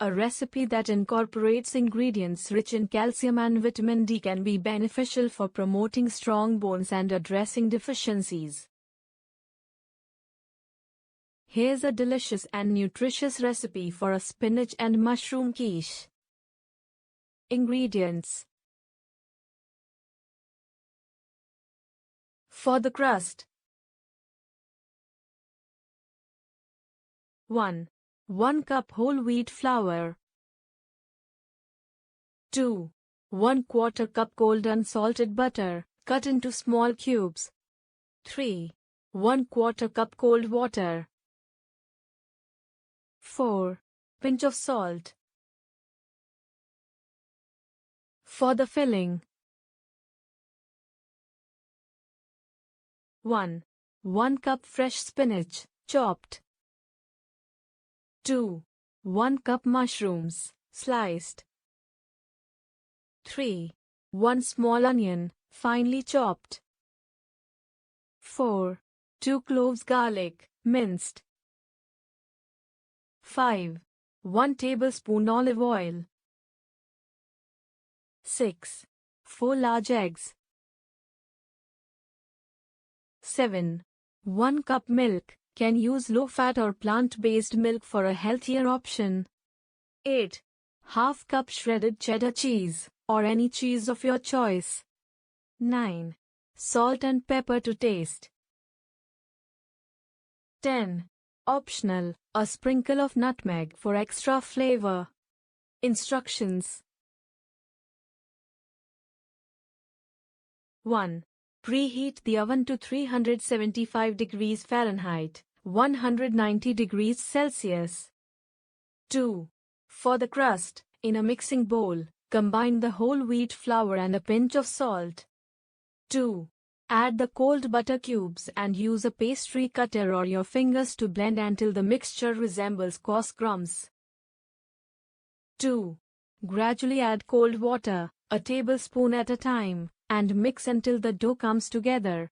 A recipe that incorporates ingredients rich in calcium and vitamin D can be beneficial for promoting strong bones and addressing deficiencies. Here's a delicious and nutritious recipe for a spinach and mushroom quiche. Ingredients. For the crust: 1 cup whole wheat flour. 2 1/4 cup cold unsalted butter, cut into small cubes. 3 1/4 cup cold water. 4 pinch of salt. For the filling: 1 cup fresh spinach, chopped. 2 1 cup mushrooms, sliced. 3 1 small onion, finely chopped. 4 2 cloves garlic, minced. 5 1 tablespoon olive oil. 6 4 large eggs. 7 1 cup milk. Can use low-fat or plant-based milk for a healthier option. 8 1/2 cup shredded cheddar cheese, or any cheese of your choice. 9 salt and pepper to taste. 10 optional, a sprinkle of nutmeg for extra flavor. Instructions. 1. Preheat the oven to 375 degrees Fahrenheit, 190 degrees Celsius. 2. For the crust, in a mixing bowl, combine the whole wheat flour and a pinch of salt. 2. Add the cold butter cubes and use a pastry cutter or your fingers to blend until the mixture resembles coarse crumbs. 2. Gradually add cold water, a tablespoon at a time, and mix until the dough comes together.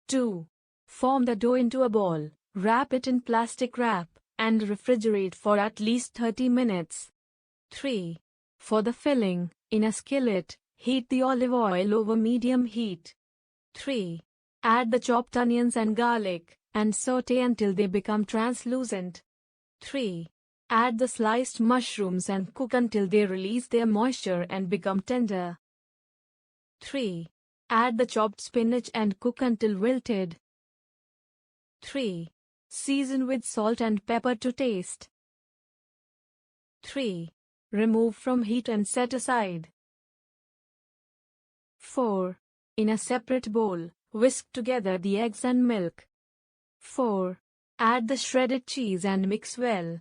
2. Form the dough into a ball, wrap it in plastic wrap, and refrigerate for at least 30 minutes. 3. For the filling, in a skillet, heat the olive oil over medium heat. 3. Add the chopped onions and garlic, and saute until they become translucent. 3. Add the sliced mushrooms and cook until they release their moisture and become tender. 3. Add the chopped spinach and cook until wilted. 3. Season with salt and pepper to taste. 3. Remove from heat and set aside. 4. In a separate bowl, whisk together the eggs and milk. 4. Add the shredded cheese and mix well.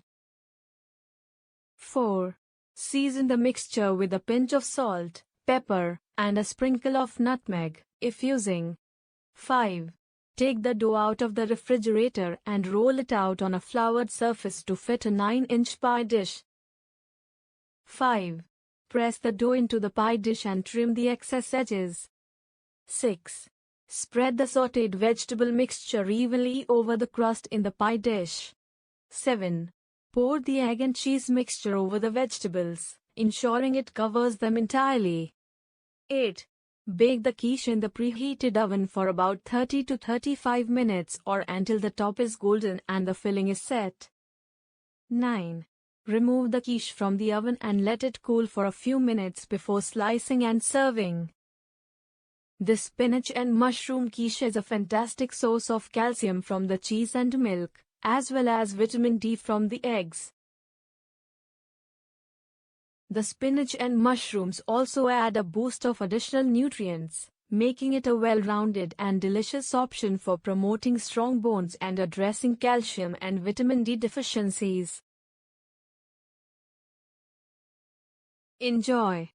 4. Season the mixture with a pinch of salt, pepper, and a sprinkle of nutmeg, if using. 5. Take the dough out of the refrigerator and roll it out on a floured surface to fit a 9-inch pie dish. 5. Press the dough into the pie dish and trim the excess edges. 6. Spread the sautéed vegetable mixture evenly over the crust in the pie dish. 7. Pour the egg and cheese mixture over the vegetables, ensuring it covers them entirely. 8. Bake the quiche in the preheated oven for about 30 to 35 minutes or until the top is golden and the filling is set. 9. Remove the quiche from the oven and let it cool for a few minutes before slicing and serving. This spinach and mushroom quiche is a fantastic source of calcium from the cheese and milk, as well as vitamin D from the eggs. The spinach and mushrooms also add a boost of additional nutrients, making it a well-rounded and delicious option for promoting strong bones and addressing calcium and vitamin D deficiencies. Enjoy!